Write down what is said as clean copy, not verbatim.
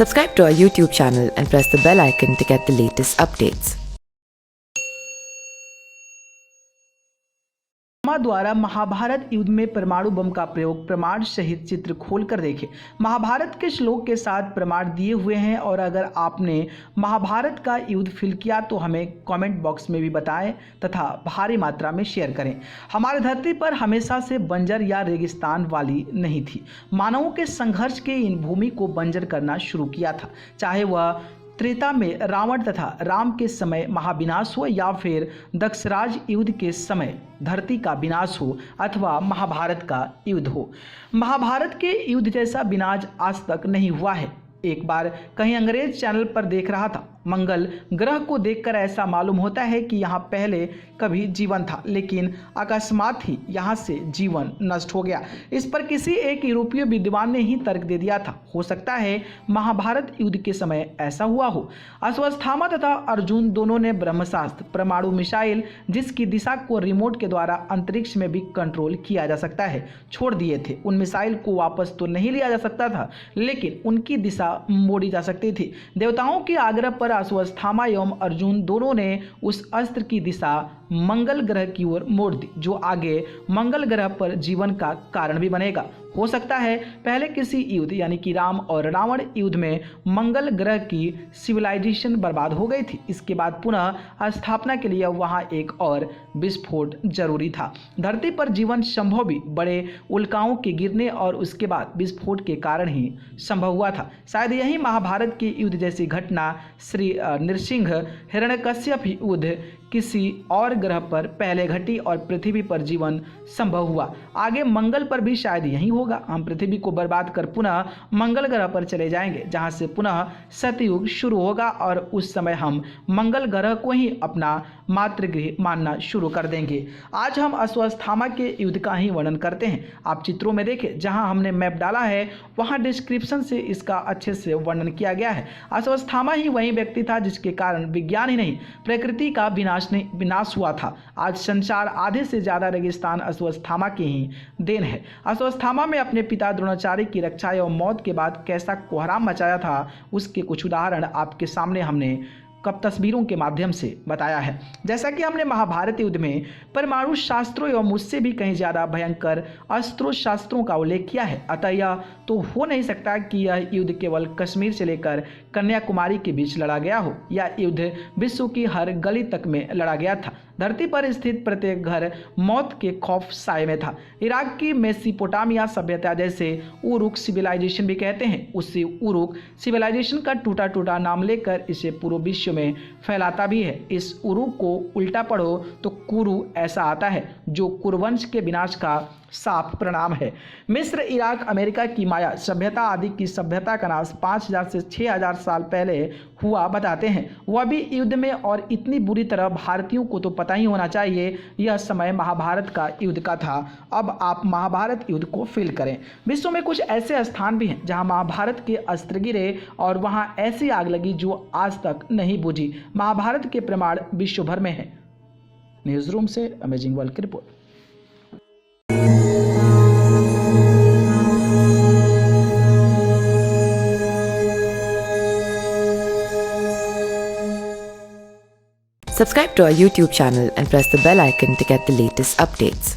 Subscribe to our YouTube channel and press the bell icon to get the latest updates. द्वारा महाभारत युद्ध में परमाणु बम का प्रयोग प्रमाण सहित चित्र खोलकर देखें। महाभारत के श्लोक के साथ प्रमाण दिए हुए हैं और अगर आपने महाभारत का युद्ध फील किया तो हमें कमेंट बॉक्स में भी बताएं तथा भारी मात्रा में शेयर करें। हमारी धरती पर हमेशा से बंजर या रेगिस्तान वाली नहीं थी। मानवों के संघर्ष के इन भूमि को बंजर करना शुरू किया था, चाहे वह त्रेता में रावण तथा राम के समय महाविनाश हो या फिर दक्षराज युद्ध के समय धरती का विनाश हो अथवा महाभारत का युद्ध हो। महाभारत के युद्ध जैसा विनाश आज तक नहीं हुआ है। एक बार कहीं अंग्रेज चैनल पर देख रहा था, मंगल ग्रह को देखकर ऐसा मालूम होता है कि यहाँ पहले कभी जीवन था, लेकिन अकस्मात ही यहाँ से जीवन नष्ट हो गया। इस पर किसी एक यूरोपीय विद्वान ने ही तर्क दे दिया था, हो सकता है महाभारत युद्ध के समय ऐसा हुआ हो। अश्वत्थामा तथा अर्जुन दोनों ने ब्रह्मास्त्र परमाणु मिसाइल, जिसकी दिशा को रिमोट के द्वारा अंतरिक्ष में भी कंट्रोल किया जा सकता है, छोड़ दिए थे। उन मिसाइल को वापस तो नहीं लिया जा सकता था, लेकिन उनकी दिशा मोड़ी जा सकती थी। देवताओं के आग्रह पर अश्वत्थामा एवं अर्जुन दोनों ने उस अस्त्र की दिशा मंगल ग्रह की ओर मोड़ दी, जो आगे मंगल ग्रह पर जीवन का कारण भी बनेगा। हो सकता है पहले किसी युद्ध यानी कि राम और रावण युद्ध में मंगल ग्रह की सिविलाइजेशन बर्बाद हो गई थी। इसके बाद पुनः स्थापना के लिए वहां एक और विस्फोट जरूरी था। धरती पर जीवन संभव भी बड़े उल्काओं के गिरने और उसके बाद विस्फोट के कारण ही संभव हुआ था। शायद यही महाभारत के युद्ध जैसी घटना श्री नृसिंह हिरण्यकश्यप युद्ध किसी और ग्रह पर पहले घटी और पृथ्वी पर जीवन संभव हुआ। आगे मंगल पर भी शायद यही होगा। हम पृथ्वी को बर्बाद कर पुनः मंगल ग्रह पर चले जाएंगे, जहां से पुनः सतयुग शुरू होगा और उस समय हम मंगल ग्रह को ही अपना मातृगृह मानना शुरू कर देंगे। आज हम अश्वत्थामा के युद्ध का ही वर्णन करते हैं। आप चित्रों में देखें, जहां हमने मैप डाला है वहां डिस्क्रिप्शन से इसका अच्छे से वर्णन किया गया है। अश्वत्थामा ही वही व्यक्ति था जिसके कारण विज्ञान ही नहीं प्रकृति का विनाश हुआ था। आज संसार आधे से ज्यादा रेगिस्तान अश्वत्थामा की ही देन है। अश्वत्थामा में अपने पिता द्रोणाचार्य की रक्षा एवं मौत के बाद कैसा कोहराम मचाया था, उसके कुछ उदाहरण आपके सामने हमने कब तस्वीरों के माध्यम से बताया है। जैसा कि हमने महाभारत युद्ध में परमाणु शास्त्रों एवं उससे भी कहीं ज़्यादा भयंकर अस्त्रों शास्त्रों का उल्लेख किया है, अतः यह तो हो नहीं सकता कि यह युद्ध केवल कश्मीर से लेकर कन्याकुमारी के बीच लड़ा गया हो। यह युद्ध विश्व की हर गली तक में लड़ा गया था। धरती पर स्थित प्रत्येक घर मौत के खौफ साए में था। इराक की मेसोपोटामिया सभ्यता, जैसे उरुक सिविलाइजेशन भी कहते हैं, उसी उरुक सिविलाइजेशन का टूटा टूटा नाम लेकर इसे पूरे विश्व में फैलाता भी है। इस उरुक को उल्टा पढ़ो तो कुरु ऐसा आता है, जो कुरुवंश के विनाश का साफ परिणाम है। मिस्र, इराक, अमेरिका की माया सभ्यता आदि की सभ्यता का नाश 5000 से 6000 साल पहले हुआ बताते हैं, वह भी युद्ध में, और इतनी बुरी तरह भारतीयों को तो पता ही होना चाहिए यह समय महाभारत का युद्ध का था। अब आप महाभारत युद्ध को फील करें। विश्व में कुछ ऐसे स्थान भी हैं जहां महाभारत के अस्त्र गिरे और वहां ऐसी आग लगी जो आज तक नहीं बुझी। महाभारत के प्रमाण विश्व भर में है। न्यूज रूम से अमेजिंग वर्ल्ड की report. Subscribe to our YouTube channel and press the bell icon to get the latest updates.